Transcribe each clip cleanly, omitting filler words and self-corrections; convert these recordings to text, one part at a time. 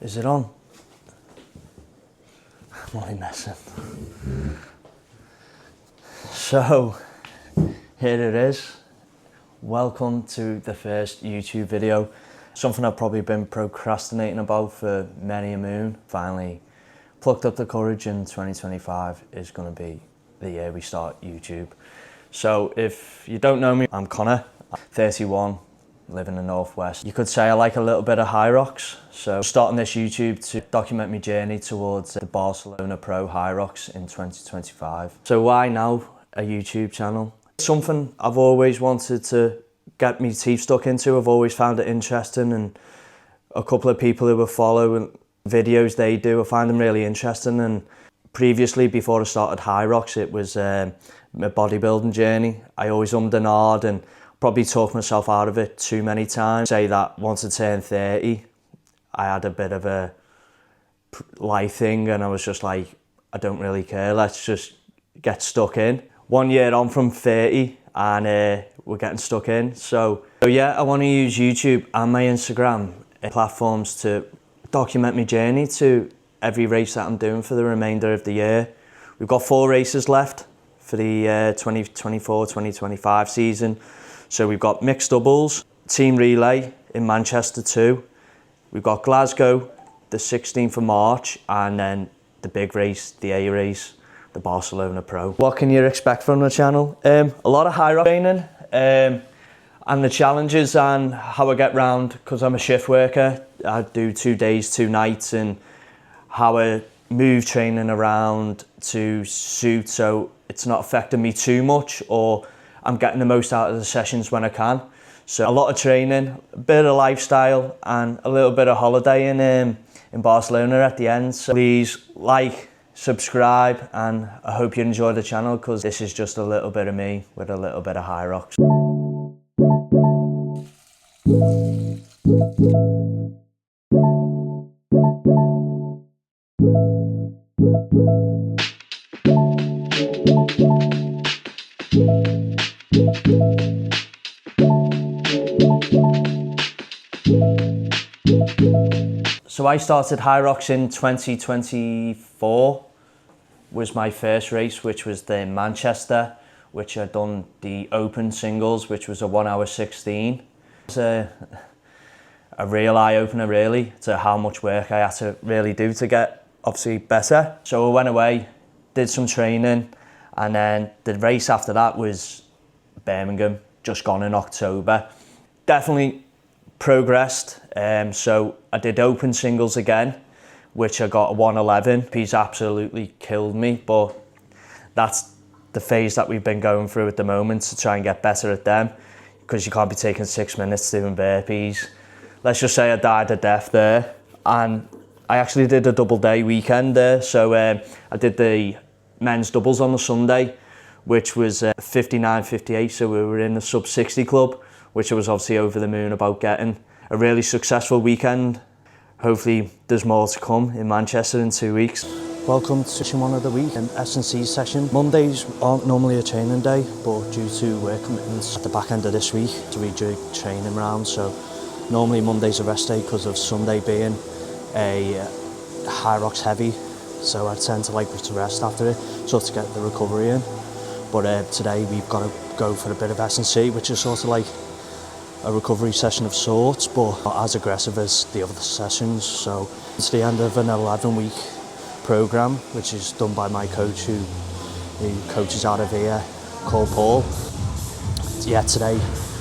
Is it on? I'm only messing. So, here it is. Welcome to the first YouTube video. Something I've probably been procrastinating about for many a moon. Finally plucked up the courage, and 2025 is going to be the year we start YouTube. So if you don't know me, I'm Connor, I'm 31, live in the Northwest. You could say I like a little bit of Hyrox. So starting this YouTube to document my journey towards the Barcelona Pro Hyrox in 2025. So why now a YouTube channel? Something I've always wanted to get my teeth stuck into. I've always found it interesting, and a couple of people who were following videos they do, I find them really interesting. And previously, before I started Hyrox, it was my bodybuilding journey. I always ummed and ahed and probably talked myself out of it too many times. Say that once I turned 30, I had a bit of a life thing, and I was just like, I don't really care, let's just get stuck in. 1 year on from 30 and we're getting stuck in. So yeah, I want to use YouTube and my Instagram platforms to document my journey to every race that I'm doing for the remainder of the year. We've got 4 races left for the 2024-2025 season. So we've got mixed doubles, team relay in Manchester too. We've got Glasgow, the 16th of March, and then the big race, the A race, the Barcelona Pro. What can you expect from the channel? A lot of Hyrox training, and the challenges and how I get round, because I'm a shift worker. I do 2 days, 2 nights, and how I move training around to suit so it's not affecting me too much, or I'm getting the most out of the sessions when I can. So a lot of training, a bit of lifestyle, and a little bit of holidaying in Barcelona at the end. So please like, subscribe, and I hope you enjoy the channel, because this is just a little bit of me with a little bit of Hyrox. So I started Hyrox in 2024, was my first race, which was the Manchester, which I'd done the open singles, which was a 1:16. It was a real eye-opener really to how much work I had to really do to get obviously better. So I went away, did some training, and then the race after that was Birmingham, just gone in October. Definitely progressed, so I did open singles again, which I got a 1:11. He's absolutely killed me, but that's the phase that we've been going through at the moment, to try and get better at them, because you can't be taking 6 minutes doing burpees. Let's just say I died a death there, and I actually did a double day weekend there. So I did the men's doubles on the Sunday, which was 59.58, so we were in the sub 60 club, which I was obviously over the moon about getting. A really successful weekend. Hopefully there's more to come in Manchester in 2 weeks. Welcome to session 1 of the week, an S&C session. Mondays aren't normally a training day, but due to work commitments at the back end of this week, to rejig training round. So normally Monday's a rest day because of Sunday being a Hyrox heavy. So I tend to like to rest after it, so to get the recovery in. But today we've got to go for a bit of S&C, which is sort of like a recovery session of sorts, but not as aggressive as the other sessions. So it's the end of an 11-week program, which is done by my coach who coaches out of here, called Paul. Yeah, today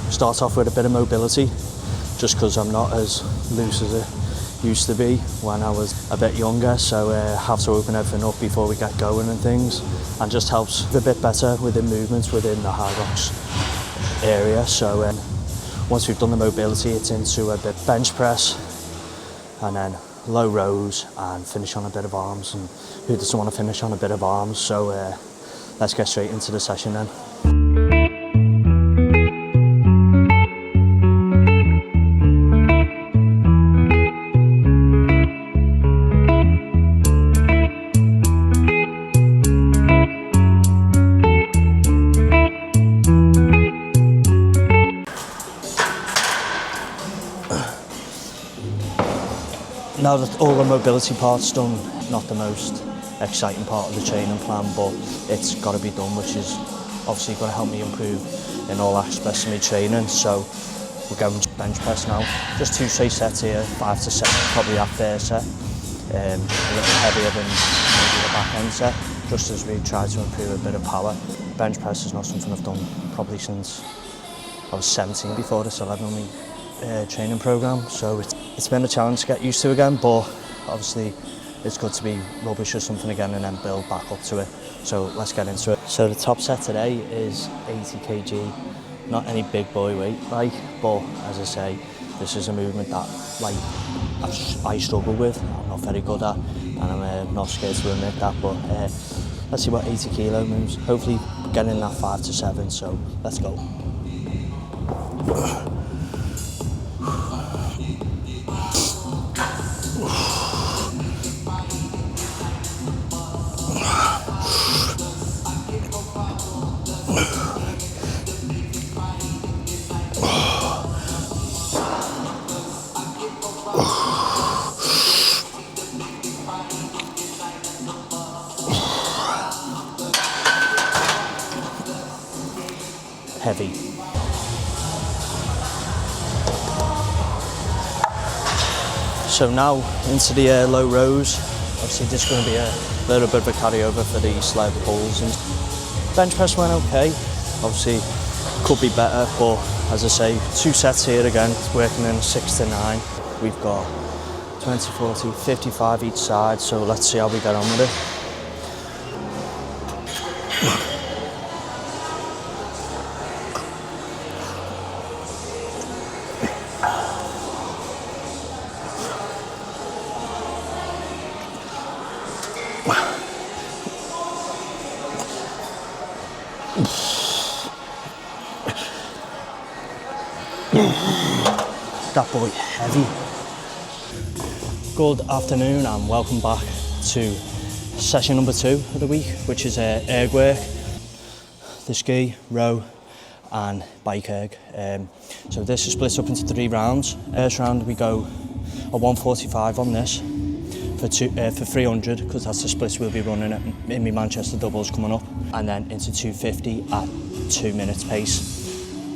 starts off with a bit of mobility, just because I'm not as loose as I used to be when I was a bit younger, so have to open everything up before we get going and things, and just helps a bit better within movements within the Hyrox area. So once we've done the mobility, it's into a bit bench press, and then low rows, and finish on a bit of arms. And who doesn't want to finish on a bit of arms? So let's get straight into the session then. Now that all the mobility part's done, not the most exciting part of the training plan, but it's got to be done, which is obviously going to help me improve in all aspects of my training. So we're going to bench press now. Just 2 straight sets here, 5 to 7, probably that first set. A little heavier than maybe the back end set, just as we try to improve a bit of power. Bench press is not something I've done probably since I was 17 before this 11 on my training programme, so it's been a challenge to get used to again, but obviously it's good to be rubbish or something again and then build back up to it. So let's get into it. So the top set today is 80 kg, not any big boy weight like, but as I say, this is a movement that like I struggle with, I'm not very good at, and I'm not scared to admit that, but let's see what 80 kilo moves. Hopefully getting in that 5 to 7, so let's go. Heavy. So now into the low rows. Obviously this is going to be a little bit of a carryover for the sled pulls. And bench press went okay. Obviously could be better, but as I say, 2 sets here again, working in 6 to 9. We've got 20, 40, 55 each side, so let's see how we get on with it. That boy heavy. Good afternoon and welcome back to session number 2 of the week, which is erg work, the ski, row and bike erg. So this is split up into 3 rounds. First round we go a 145 on this for 300, because that's the splits we'll be running in my Manchester doubles coming up, and then into 250 at 2 minutes pace,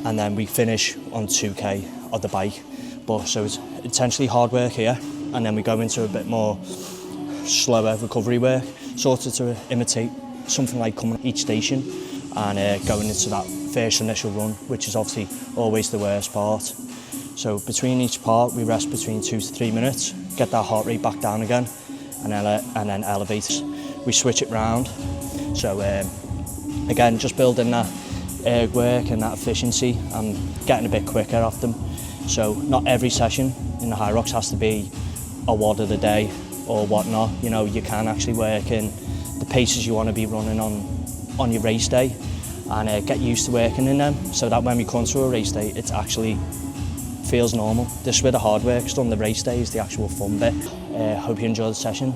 and then we finish on 2k of the bike. But so it's intentionally hard work here, and then we go into a bit more slower recovery work, sort of to imitate something like coming each station and going into that first initial run, which is obviously always the worst part. So between each part we rest between 2 to 3 minutes, get that heart rate back down again, and then elevate. We switch it round. So again, just building that erg work and that efficiency and getting a bit quicker at them. So not every session in the Hyrox has to be a WOD of the day or whatnot. You know, you can actually work in the paces you want to be running on your race day, and get used to working in them, so that when we come to a race day, it actually feels normal. This is where the hard work's done. The race day is the actual fun bit. Hope you enjoy the session.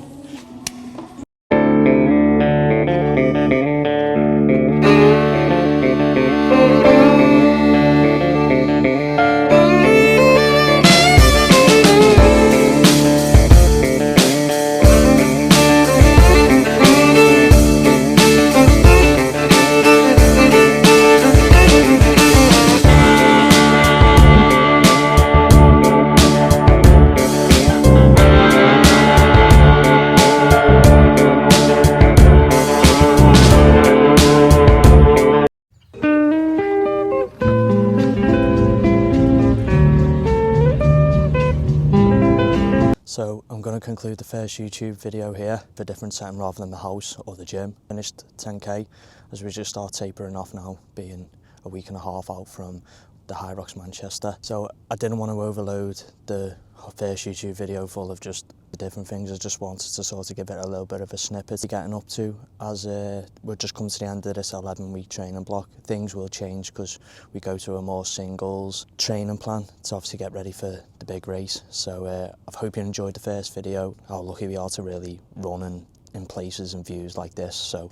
So I'm going to conclude the first YouTube video here, for a different setting rather than the house or the gym. Finished 10k as we just start tapering off now, being a week and a half out from the Hyrox Manchester. So I didn't want to overload the first YouTube video full of just the different things. I just wanted to sort of give it a little bit of a snippet to getting up to, as we're just coming to the end of this 11-week training block. Things will change because we go to a more singles training plan to obviously get ready for the big race. So I hope you enjoyed the first video, how lucky we are to really run in places and views like this. So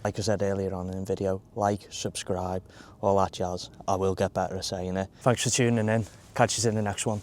like I said earlier on in the video, like, subscribe, all that jazz. I will get better at saying it. Thanks for tuning in. Catch you in the next one.